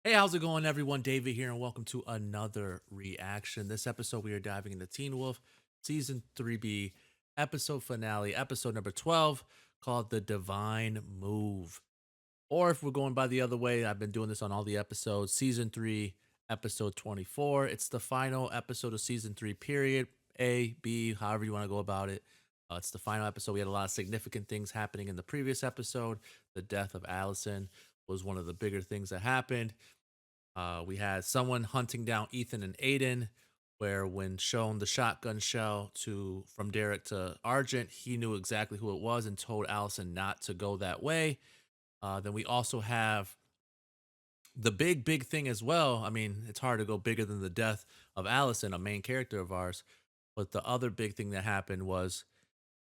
Hey, how's it going, everyone? David here, and welcome to another reaction. This episode, we are diving into Teen Wolf Season 3B, episode finale, episode number 12, called The Divine Move. Or if we're going by the other way, I've been doing this on all the episodes, Season 3, episode 24. It's the final episode of Season 3, period. A, B, however you want to go about it. It's the final episode. We had a lot of significant things happening in the previous episode. The death of Allison was one of the bigger things that happened. We had someone hunting down Ethan and Aiden, where when shown the shotgun shell to from Derek to Argent, he knew exactly who it was and told Allison not to go that way. Then we also have the big thing as well. I mean, it's hard to go bigger than the death of Allison, a main character of ours. But the other big thing that happened was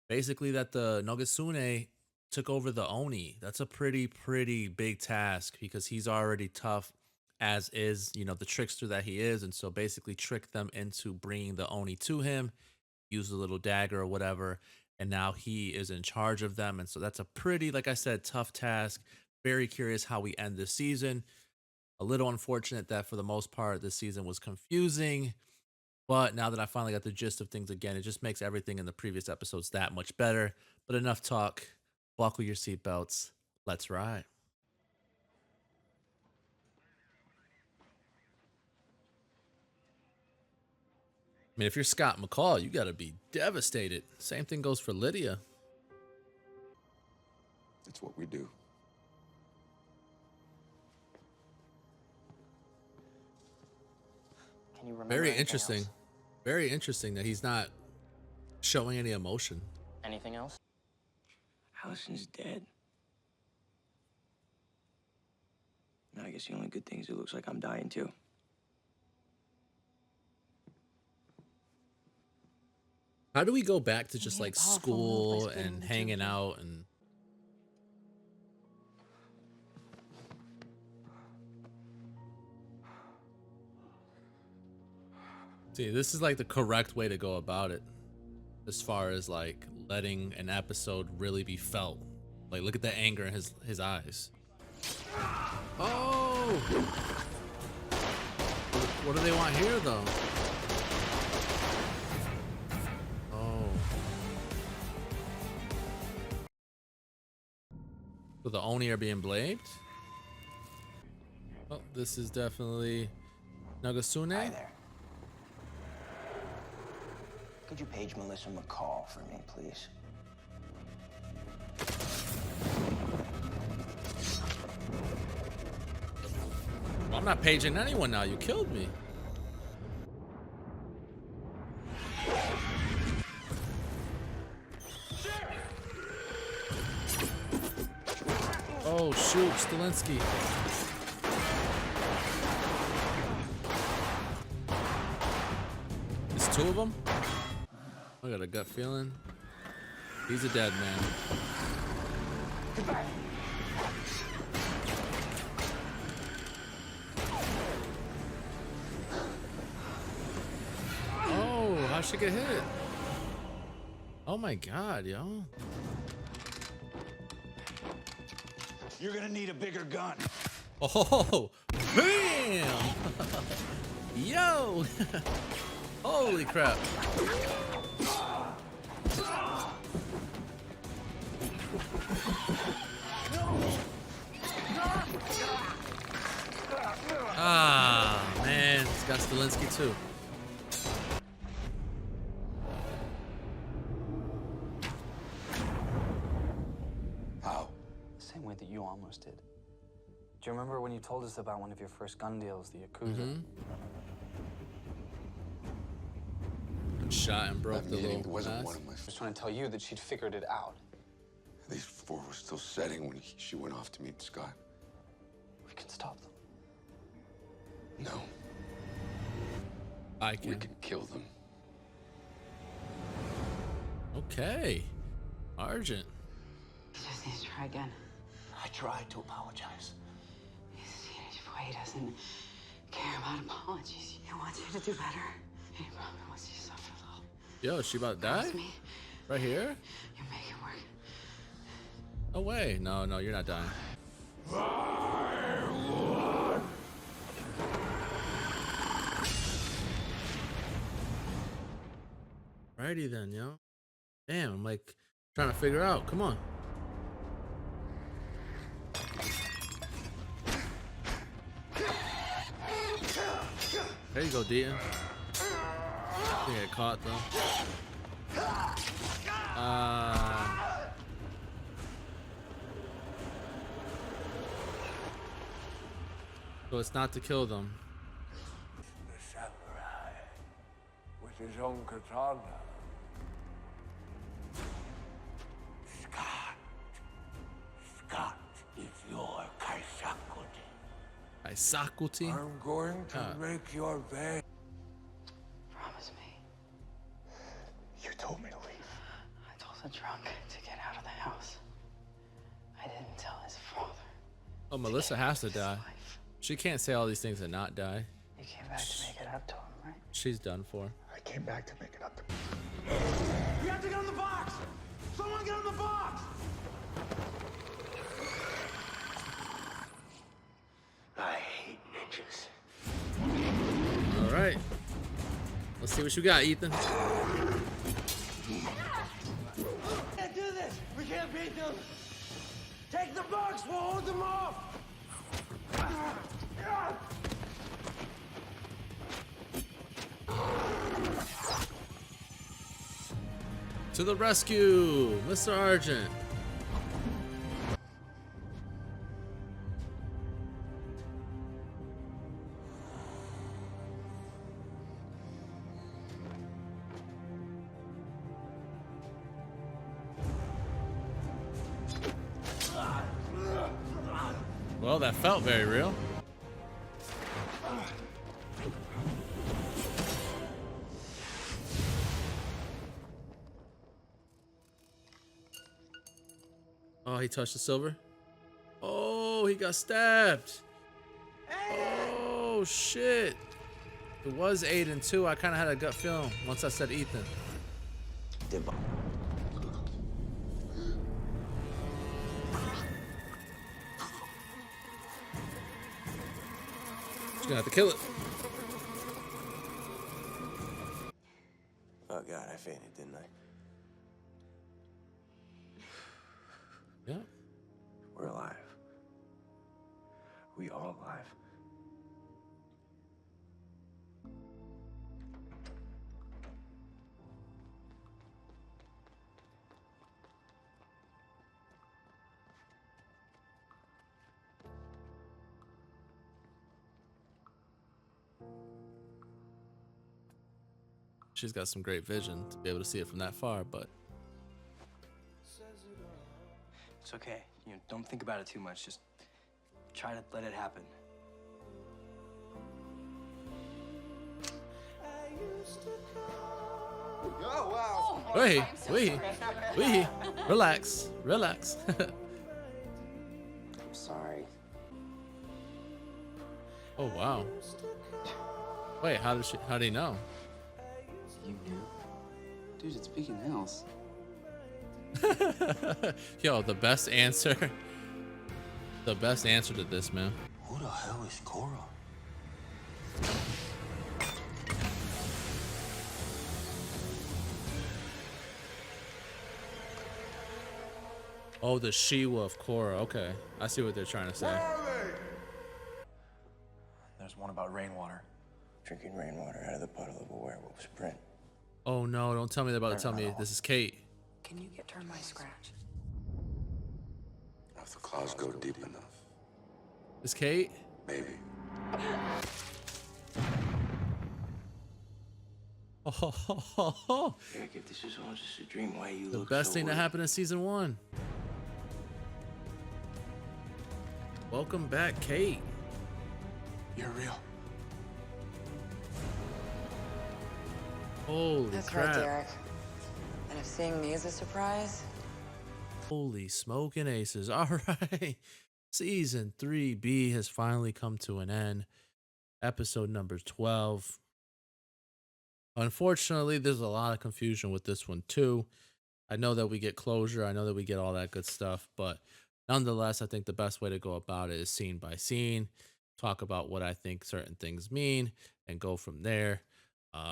basically that the Nogasune took over the Oni. That's a pretty big task because he's already tough as is, the trickster that he is, and so basically tricked them into bringing the Oni to him, use a little dagger or whatever, and now he is in charge of them. And so that's a pretty, like I said, tough task. Very curious how we end this season. A little unfortunate that for the most part this season was confusing, but now that I finally got the gist of things again, it just makes everything in the previous episodes that much better. But enough talk. Buckle your seatbelts. Let's ride. I mean, if you're Scott McCall, you got to be devastated. Same thing goes for Lydia. It's what we do. Can you remember Very anything interesting. else? Very interesting that he's not showing any emotion. Anything else? Allison's dead. Now I guess the only good thing is it looks like I'm dying too. How do we go back to just made a like powerful move by school splitting and the two hanging of you. out and see, this is like the correct way to go about it as far as like letting an episode really be felt. Like, look at the anger in his eyes. Oh, what do they want here though? Oh, so the Oni are being blamed. Oh, this is definitely Nagasune. Hi there. Could you page Melissa McCall for me, please? Well, I'm not paging anyone now. You killed me. Oh shoot, Stilinski. There's two of them. I got a gut feeling he's a dead man. Goodbye. Oh, how'd she get hit? Oh my god, yo. You're gonna need a bigger gun. Oh, bam! Yo! Holy crap. Ah, man, it's got Stilinski too. How? The same way that you almost did. Do you remember when you told us about one of your first gun deals, the Yakuza? Shot and broke That the meeting little wasn't mask. one of my. I was trying to tell you that she'd figured it out. These four were still setting when she went off to meet Scott. We can stop them. No, I we can. can kill them. Okay. Argent. He just needs to try again. I tried to apologize. He's a teenage boy. He doesn't care about apologies. He wants you to do better. He probably wants you to suffer a little. Yo, is she about to die? Trust me, Right here? you make it work. No way. No, you're not dying. Alrighty then, yo. Damn, I'm like trying to figure out. Come on. There you go, Deaton. I think I got caught though. So it's not to kill them. The samurai with his own katana. Scott is your Kaisakuti. Kaisakuti? I'm going to make your bed. Promise me. You told me to leave. I told the drunk to get out of the house. I didn't tell his father. Oh, Melissa has to die. Life. She can't say all these things and not die. You came back to make it up to him, right? She's done for. I came back to make it up to We have to get on the box! Someone get on the box! I hate ninjas. All right. Let's see what you got, Ethan. We can't do this! We can't beat them! Take the box! We'll hold them off! To the rescue, Mr. Argent. Well, that felt very real. Oh, he touched the silver. Oh, he got stabbed. Oh, shit. It was Aiden, too. I kind of had a gut feeling once I said Ethan. She's gonna have to kill it. Oh God, I fainted, didn't I? Yeah. We're alive. We all alive. She's got some great vision to be able to see it from that far, but It's okay. You know, don't think about it too much. Just try to let it happen. wait, relax, relax. I'm sorry. Oh wow. Wait, how did he know? You knew? Dude, it's Beacon Hills. Yo, the best answer. The best answer to this, man. Who the hell is Cora? Oh, the she-wolf Cora. Okay, I see what they're trying to say. There's one about rainwater. Drinking rainwater out of the puddle of a werewolf's print. Oh no, don't tell me they're about to tell me this is Kate. Can you get her my scratch? If the claws go deep enough, Is Kate? maybe. Oh, Eric, if this is all just a dream, why you the look best so thing that worried? happened in season 1. Welcome back, Kate. You're real. Holy That's crap. right, Derek. And if seeing me is a surprise, Holy smoking aces. All right. Season 3B has finally come to an end. Episode number 12. Unfortunately, there's a lot of confusion with this one too. I know that we get closure. I know that we get all that good stuff, but nonetheless, I think the best way to go about it is scene by scene, talk about what I think certain things mean, and go from there.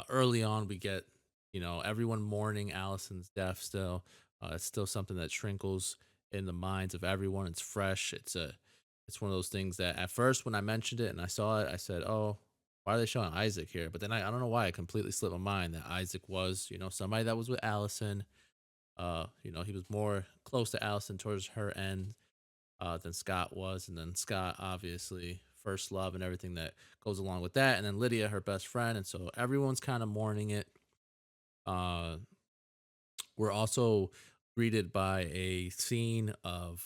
Early on, we get, everyone mourning Allison's death still. It's still something that trinkles in the minds of everyone. It's fresh. It's one of those things that at first when I mentioned it and I saw it, I said, "Oh, why are they showing Isaac here?" But then I don't know why, it completely slipped my mind that Isaac was, somebody that was with Allison. He was more close to Allison towards her end than Scott was, and then Scott obviously first love and everything that goes along with that, and then Lydia, her best friend, and so everyone's kind of mourning it. Uh, we're also greeted by a scene of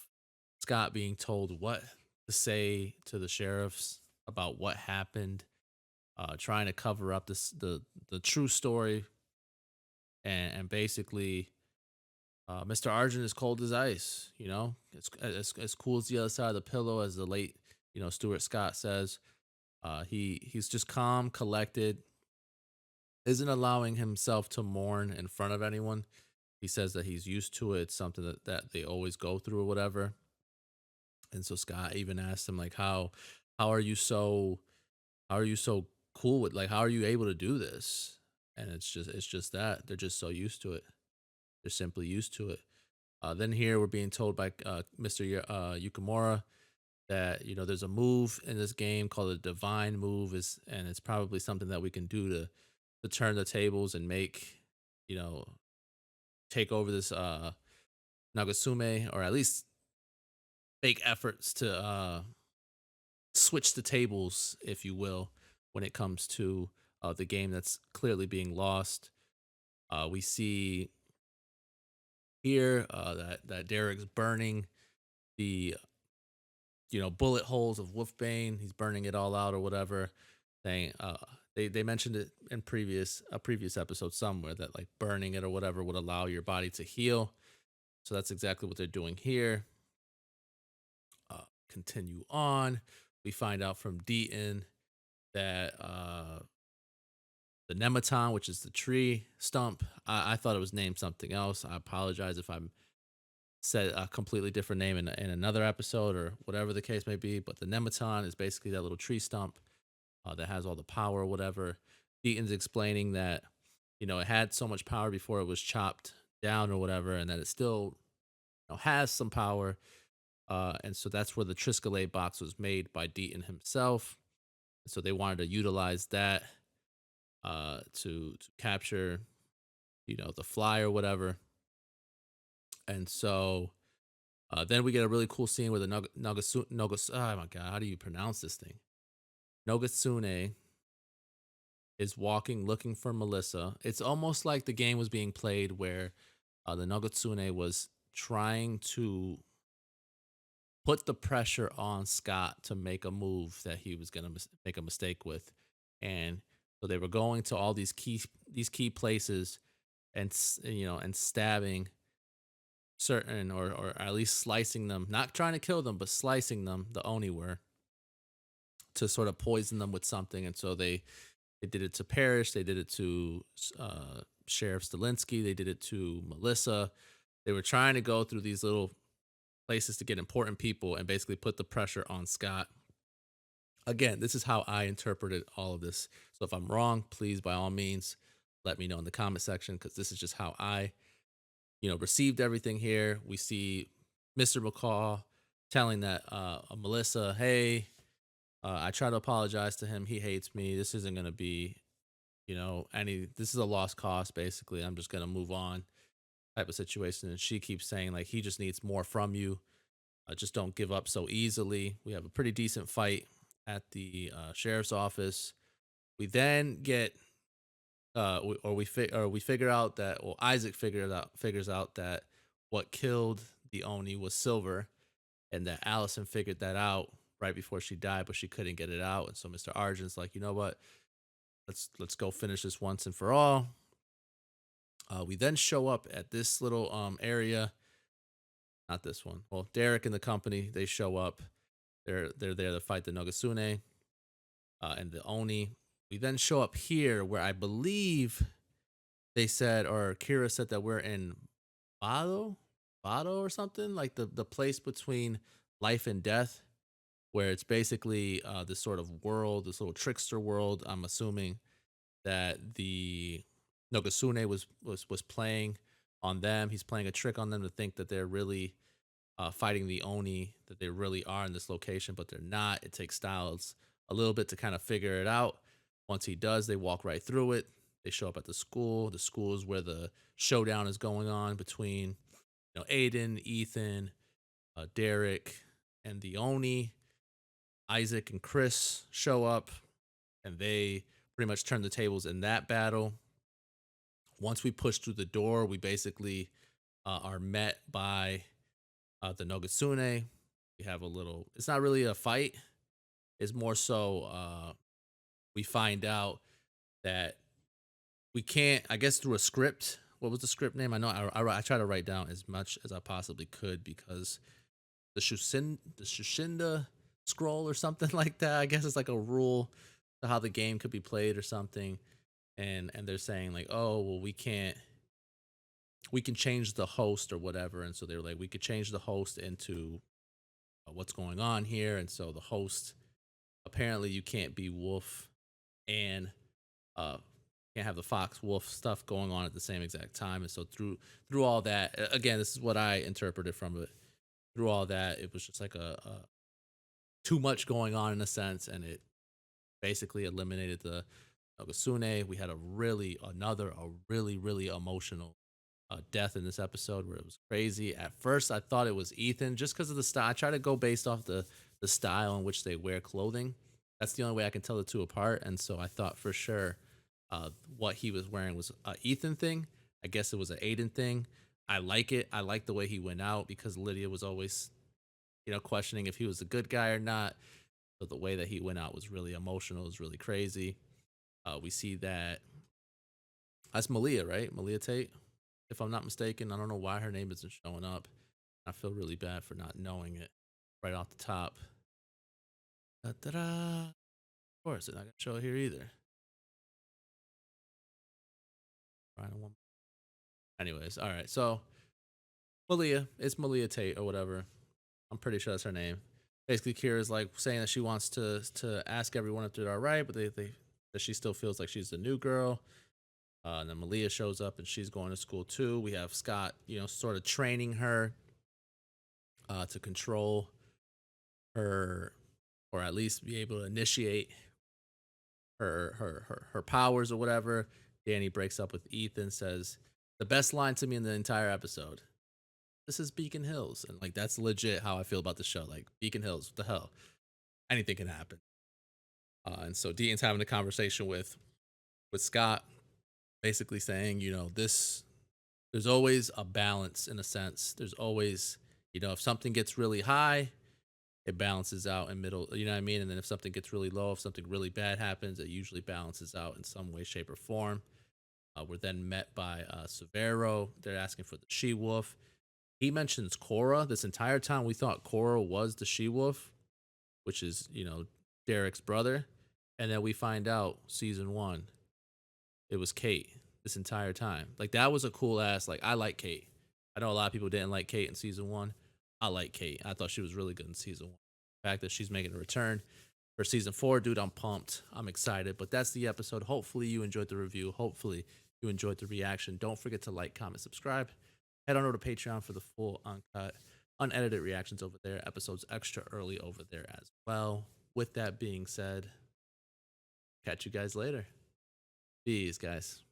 Scott being told what to say to the sheriffs about what happened, trying to cover up the true story, and basically, Mr. Argent is cold as ice. It's as cool as the other side of the pillow, as the late Stuart Scott says. He's just calm, collected, isn't allowing himself to mourn in front of anyone. He says that he's used to it. It's something that they always go through or whatever. And so Scott even asked him like, how are you so cool with, like, how are you able to do this? And it's just that they're just so used to it. They're simply used to it. Then here we're being told by Mr. Yukimura that there's a move in this game called the Divine Move, and it's probably something that we can do to turn the tables and make you know take over this Nagasume, or at least make efforts to switch the tables, if you will, when it comes to the game that's clearly being lost. We see here that Derek's burning the bullet holes of Wolfbane. He's burning it all out or whatever. They mentioned it in a previous episode somewhere that like burning it or whatever would allow your body to heal. So that's exactly what they're doing here. Continue on. We find out from Deaton that the Nematon, which is the tree stump, I thought it was named something else. I apologize if I'm said a completely different name in another episode or whatever the case may be. But the Nematon is basically that little tree stump that has all the power or whatever. Deaton's explaining that it had so much power before it was chopped down or whatever, and that it still has some power. And so that's where the Triskelate box was made by Deaton himself. So they wanted to utilize that to capture, the fly or whatever. And so then we get a really cool scene where the oh my god, how do you pronounce this thing? Nogasune is walking looking for Melissa. It's almost like the game was being played where the Nogatsune was trying to put the pressure on Scott to make a move that he was going to make a mistake with. And so they were going to all these key places and and stabbing certain or at least slicing them, not trying to kill them, but slicing them, the Oni were, to sort of poison them with something. And so they did it to Parrish, they did it to Sheriff Stilinski, they did it to Melissa. They were trying to go through these little places to get important people and basically put the pressure on Scott. Again, this is how I interpreted all of this. So if I'm wrong, please, by all means, let me know in the comment section, because this is just how I, received everything here. We see Mr. McCall telling that Melissa, hey, I try to apologize to him. He hates me. This isn't going to be, this is a lost cause, basically. I'm just going to move on type of situation. And she keeps saying, like, he just needs more from you. Just don't give up so easily. We have a pretty decent fight at the sheriff's office. We then get, we figure out that, well, Isaac figures out that what killed the Oni was Silver, and that Allison figured that out right before she died, but she couldn't get it out. And so Mr. Argent's like, you know what? Let's go finish this once and for all. We then show up at this little area. Not this one. Well, Derek and the company, they show up. They're there to fight the Nogasune and the Oni. We then show up here where I believe they said, or Kira said, that we're in Bado or something, like the place between life and death, where it's basically this sort of world, this little trickster world. I'm assuming that the Nogasune was playing on them. He's playing a trick on them to think that they're really fighting the Oni, that they really are in this location, but they're not. It takes Styles a little bit to kind of figure it out. Once he does, they walk right through it. They show up at the school. The school is where the showdown is going on between, Aiden, Ethan, Derek, and the Oni. Isaac and Chris show up, and they pretty much turn the tables in that battle. Once we push through the door, we basically are met by the Nogasune. We have a little, it's not really a fight. It's more so we find out that we can't, I guess through a script. What was the script name? I know I try to write down as much as I possibly could because the Shushinda scroll or something like that. I guess it's like a rule to how the game could be played or something. And they're saying like, oh, well, we can change the host or whatever. And so they're like, we could change the host into what's going on here. And so the host, apparently you can't be Wolf and can't have the Fox Wolf stuff going on at the same exact time. And so through all that, again, this is what I interpreted from it. Through all that, it was just like a too much going on in a sense, and it basically eliminated the Nogasune. We had a really emotional death in this episode where it was crazy. At first, I thought it was Ethan just because of the style. I try to go based off the style in which they wear clothing. That's the only way I can tell the two apart. And so I thought for sure what he was wearing was an Ethan thing. I guess it was an Aiden thing. I like it. I like the way he went out because Lydia was always, questioning if he was a good guy or not. So the way that he went out was really emotional. It was really crazy. We see that's Malia, right? Malia Tate, if I'm not mistaken. I don't know why her name isn't showing up. I feel really bad for not knowing it right off the top. Da-da-da. Of course, it's not going to show it here either. Anyways, all right. So Malia, it's Malia Tate or whatever. I'm pretty sure that's her name. Basically, Kira's like saying that she wants to ask everyone if they're all right, but that she still feels like she's the new girl. And then Malia shows up and she's going to school too. We have Scott, sort of training her to control her, or at least be able to initiate her powers or whatever. Danny breaks up with Ethan, says the best line to me in the entire episode. This is Beacon Hills, and like that's legit how I feel about the show. Like Beacon Hills, what the hell? Anything can happen. And so Deaton's having a conversation with Scott, basically saying, there's always a balance in a sense. There's always, if something gets really high, it balances out in middle, you know what I mean? And then if something gets really low, if something really bad happens, it usually balances out in some way, shape, or form. We're then met by Severo. They're asking for the She-Wolf. He mentions Cora. This entire time we thought Cora was the She-Wolf, which is, Derek's brother. And then we find out season 1, it was Kate this entire time. Like that was a cool ass, like I like Kate. I know a lot of people didn't like Kate in season 1. I like Kate. I thought she was really good in season 1. The fact that she's making a return for season 4, dude, I'm pumped. I'm excited. But that's the episode. Hopefully you enjoyed the review. Hopefully you enjoyed the reaction. Don't forget to like, comment, subscribe. Head on over to Patreon for the full uncut, unedited reactions over there. Episodes extra early over there as well. With that being said, catch you guys later. Peace, guys.